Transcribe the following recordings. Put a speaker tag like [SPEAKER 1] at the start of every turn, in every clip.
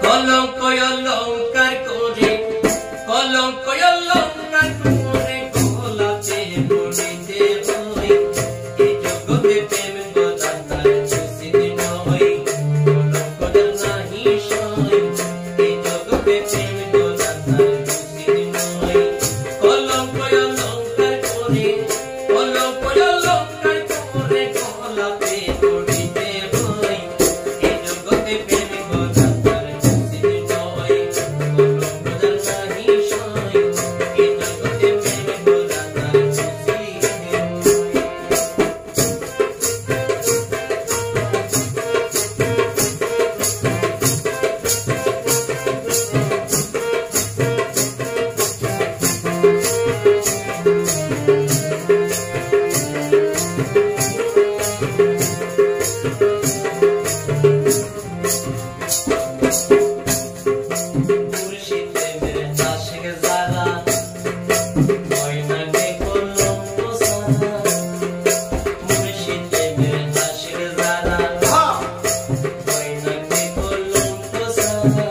[SPEAKER 1] কলঙ্ক অলঙ্কার করে কলঙ্ক অলঙ্কার করে গোলাপে পড়িতে হয় এই জগতে প্রেম গোদাতার খুশি নয় কলঙ্কদের নাহি সয় এই জগতে প্রেম গোদাতার খুশি নয় কলঙ্ক অলঙ্কার করে কলঙ্ক অলঙ্কার করে গোলাপে পড়িতে হয় এই জগতে প্রেম গোদাতার খুশি নয় কলঙ্কদের নাহি সয় এই জগতে প্রেম গোদাতার খুশি মুর্শিদ প্রেমের আশিক যারা হয় না কে কলঙ্ক সারা মুর্শিদ প্রেমের আশিক যারা হয় না কে কলঙ্ক সারা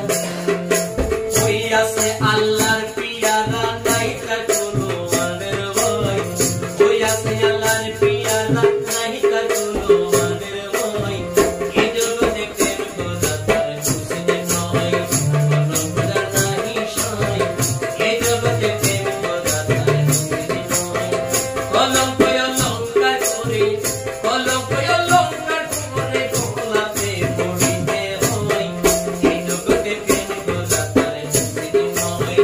[SPEAKER 1] ওই আছে আল্লাহর পিয়ারা নাই তা কোনো মানের ভয় ওই আছে আল্লাহর পিয়ারা নাই তা কোনো মানের ভয় এই জগতে প্রেম গোদাতার খুশি নয় কলঙ্কদের নাহি সয় এই জগতে প্রেম গোদাতার খুশি নয় কলঙ্ক অলঙ্কার করে কলঙ্ক অলঙ্কার করে গোলাপে পড়িতে হয় এই জগতে প্রেম গোদাতার খুশি নয়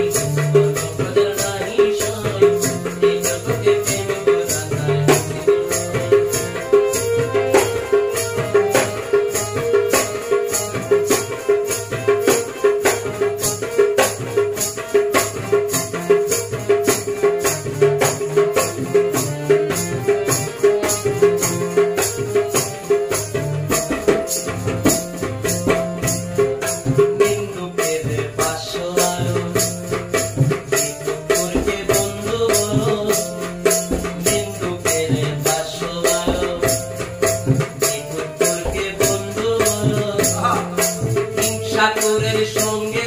[SPEAKER 1] কলঙ্কদের নাহি সয় এই জগতে প্রেম গোদাতার খুশি নয় বিন্দু পেলে পাঁচশো আলো বিন্দুপুরকে বন্ধু বলো বিন্দু পেলে পাঁচশো আলো বিন্দুপুরকে বন্ধু বলো হিংসাকুরের সঙ্গে